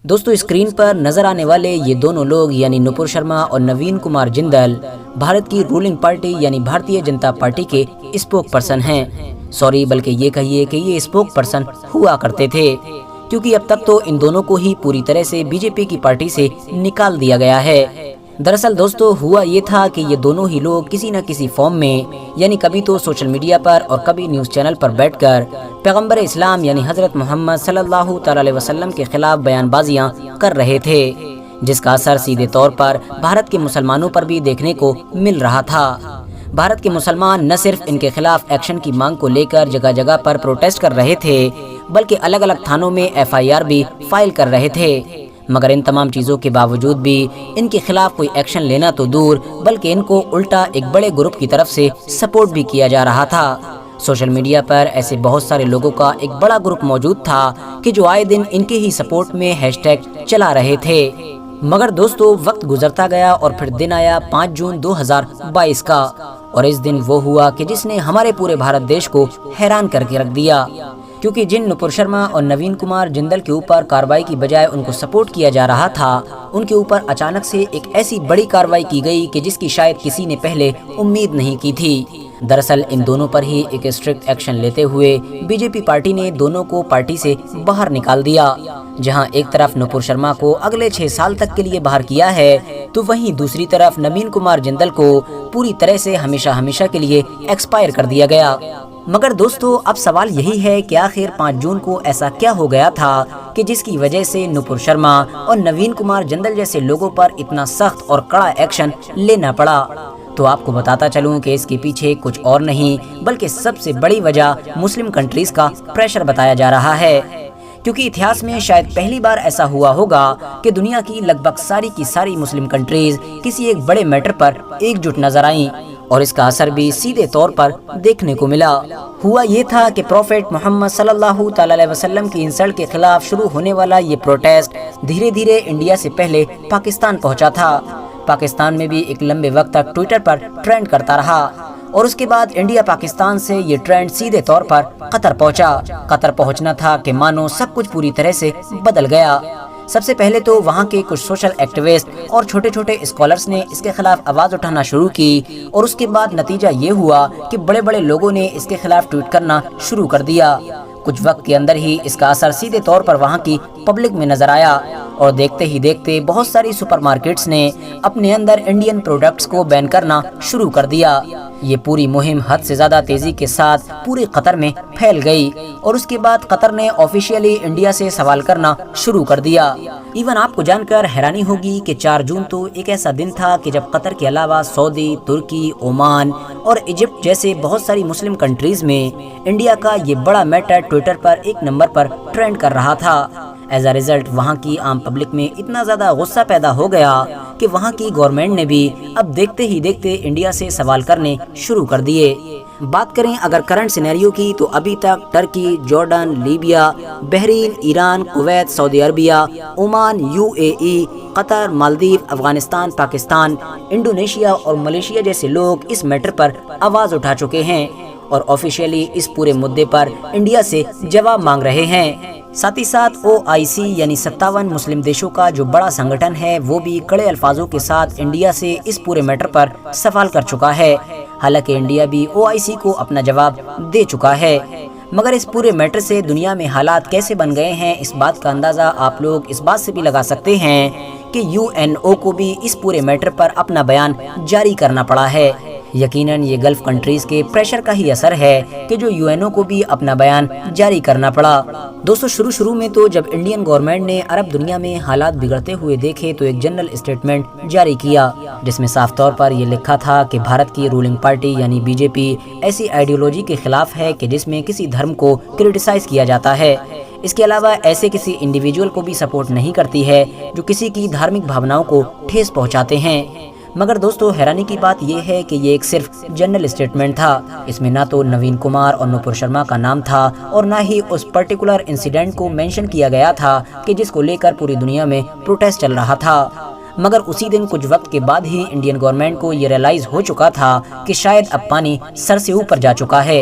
دوستو اسکرین پر نظر آنے والے یہ دونوں لوگ یعنی نپور شرما اور نوین کمار جندل بھارت کی رولنگ پارٹی یعنی بھارتیہ جنتا پارٹی کے اسپوک پرسن ہیں۔ سوری بلکہ یہ کہیے کہ یہ اسپوک پرسن ہوا کرتے تھے، کیونکہ اب تک تو ان دونوں کو ہی پوری طرح سے بی جے پی کی پارٹی سے نکال دیا گیا ہے۔ دراصل دوستو ہوا یہ تھا کہ یہ دونوں ہی لوگ کسی نہ کسی فارم میں یعنی کبھی تو سوشل میڈیا پر اور کبھی نیوز چینل پر بیٹھ کر پیغمبر اسلام یعنی حضرت محمد صلی اللہ تعالی علیہ وسلم کے خلاف بیان بازیاں کر رہے تھے، جس کا اثر سیدھے طور پر بھارت کے مسلمانوں پر بھی دیکھنے کو مل رہا تھا۔ بھارت کے مسلمان نہ صرف ان کے خلاف ایکشن کی مانگ کو لے کر جگہ جگہ پر پروٹیسٹ کر رہے تھے، بلکہ الگ الگ تھانوں میں FIR بھی فائل کر رہے تھے، مگر ان تمام چیزوں کے باوجود بھی ان کے خلاف کوئی ایکشن لینا تو دور بلکہ ان کو الٹا ایک بڑے گروپ کی طرف سے سپورٹ بھی کیا جا رہا تھا۔ سوشل میڈیا پر ایسے بہت سارے لوگوں کا ایک بڑا گروپ موجود تھا کہ جو آئے دن ان کے ہی سپورٹ میں ہیشٹیگ چلا رہے تھے۔ مگر دوستو وقت گزرتا گیا اور پھر دن آیا 5 جون 2022 کا، اور اس دن وہ ہوا کہ جس نے ہمارے پورے بھارت دیش کو حیران کر کے رکھ دیا، کیونکہ جن نپور شرما اور نوین کمار جندل کے اوپر کارروائی کی بجائے ان کو سپورٹ کیا جا رہا تھا، ان کے اوپر اچانک سے ایک ایسی بڑی کارروائی کی گئی کہ جس کی شاید کسی نے پہلے امید نہیں کی تھی۔ دراصل ان دونوں پر ہی ایک اسٹرکٹ ایکشن لیتے ہوئے بی جے پی پارٹی نے دونوں کو پارٹی سے باہر نکال دیا۔ جہاں ایک طرف نپور شرما کو اگلے 6 سال تک کے لیے باہر کیا ہے، تو وہیں دوسری طرف نوین کمار جندل کو پوری طرح سے ہمیشہ کے لیے ایکسپائر کر دیا گیا۔ مگر دوستو اب سوال یہی ہے کہ آخر 5 جون کو ایسا کیا ہو گیا تھا کہ جس کی وجہ سے نپور شرما اور نوین کمار جندل جیسے لوگوں پر اتنا سخت اور کڑا ایکشن لینا پڑا؟ تو آپ کو بتاتا چلوں کہ اس کے پیچھے کچھ اور نہیں بلکہ سب سے بڑی وجہ مسلم کنٹریز کا پریشر بتایا جا رہا ہے، کیونکہ اتہاس میں شاید پہلی بار ایسا ہوا ہوگا کہ دنیا کی لگ بھگ ساری کی ساری مسلم کنٹریز کسی ایک بڑے میٹر پر ایک جٹ نظر آئیں، اور اس کا اثر بھی سیدھے طور پر دیکھنے کو ملا۔ ہوا یہ تھا کہ پروفیٹ محمد صلی اللہ تعالی علیہ وسلم کی انسلٹ کے خلاف شروع ہونے والا یہ پروٹیسٹ دھیرے دھیرے انڈیا سے پہلے پاکستان پہنچا تھا۔ پاکستان میں بھی ایک لمبے وقت تک ٹویٹر پر ٹرینڈ کرتا رہا، اور اس کے بعد انڈیا پاکستان سے یہ ٹرینڈ سیدھے طور پر قطر پہنچا۔ قطر پہنچنا تھا کہ مانو سب کچھ پوری طرح سے بدل گیا۔ سب سے پہلے تو وہاں کے کچھ سوشل ایکٹیوسٹ اور چھوٹے چھوٹے اسکالرز نے اس کے خلاف آواز اٹھانا شروع کی، اور اس کے بعد نتیجہ یہ ہوا کہ بڑے بڑے لوگوں نے اس کے خلاف ٹویٹ کرنا شروع کر دیا۔ کچھ وقت کے اندر ہی اس کا اثر سیدھے طور پر وہاں کی پبلک میں نظر آیا، اور دیکھتے ہی دیکھتے بہت ساری سپر مارکیٹس نے اپنے اندر انڈین پروڈکٹس کو بین کرنا شروع کر دیا۔ یہ پوری مہم حد سے زیادہ تیزی کے ساتھ پورے قطر میں پھیل گئی، اور اس کے بعد قطر نے آفیشیلی انڈیا سے سوال کرنا شروع کر دیا۔ ایون آپ کو جان کر حیرانی ہوگی کہ 4 جون تو ایک ایسا دن تھا کہ جب قطر کے علاوہ سعودی، ترکی، عمان اور ایجپٹ جیسے بہت ساری مسلم کنٹریز میں انڈیا کا یہ بڑا میٹر ٹویٹر پر 1 نمبر پر ٹرینڈ کر رہا تھا۔ ایز اے ریزلٹ وہاں کی عام پبلک میں اتنا زیادہ غصہ پیدا ہو گیا کہ وہاں کی گورنمنٹ نے بھی اب دیکھتے ہی دیکھتے انڈیا سے سوال کرنے شروع کر دیے۔ بات کریں اگر کرنٹ سینیریو کی، تو ابھی تک Turkey, Jordan, Libya, Bahrain, Iran, Kuwait, Saudi Arabia, Oman, UAE، Qatar, Maldives, Afghanistan, Pakistan, Indonesia اور ملیشیا جیسے لوگ اس میٹر پر آواز اٹھا چکے ہیں، اور آفیشیلی اس پورے مدعے پر انڈیا سے جواب مانگ رہے ہیں۔ ساتھ ہی ساتھ OIC یعنی 57 مسلم دیشوں کا جو بڑا سنگٹھن ہے، وہ بھی کڑے الفاظوں کے ساتھ انڈیا سے اس پورے میٹر پر سوال کر چکا ہے۔ حالانکہ انڈیا بھی OIC کو اپنا جواب دے چکا ہے، مگر اس پورے میٹر سے دنیا میں حالات کیسے بن گئے ہیں، اس بات کا اندازہ آپ لوگ اس بات سے بھی لگا سکتے ہیں کہ UNO کو بھی اس پورے میٹر پر اپنا بیان جاری کرنا پڑا ہے۔ یقیناً یہ گلف کنٹریز کے پریشر کا ہی اثر ہے کہ جو UNO کو بھی اپنا بیان جاری کرنا پڑا۔ دوستو شروع میں تو جب انڈین گورنمنٹ نے عرب دنیا میں حالات بگڑتے ہوئے دیکھے تو ایک جنرل اسٹیٹمنٹ جاری کیا، جس میں صاف طور پر یہ لکھا تھا کہ بھارت کی رولنگ پارٹی یعنی BJP ایسی آئیڈیولوجی کے خلاف ہے کہ جس میں کسی دھرم کو کرٹیسائز کیا جاتا ہے۔ اس کے علاوہ ایسے کسی انڈیویجول کو بھی سپورٹ نہیں کرتی ہے جو کسی کی دھارمک بھاوناؤں کو ٹھیس پہنچاتے ہیں۔ مگر دوستو حیرانی کی بات یہ ہے کہ یہ ایک صرف جنرل اسٹیٹمنٹ تھا، اس میں نہ تو نوین کمار اور نپور شرما کا نام تھا، اور نہ ہی اس پرٹیکولر انسیڈنٹ کو مینشن کیا گیا تھا کہ جس کو لے کر پوری دنیا میں پروٹیسٹ چل رہا تھا۔ مگر اسی دن کچھ وقت کے بعد ہی انڈین گورنمنٹ کو یہ ریئلائز ہو چکا تھا کہ شاید اب پانی سر سے اوپر جا چکا ہے،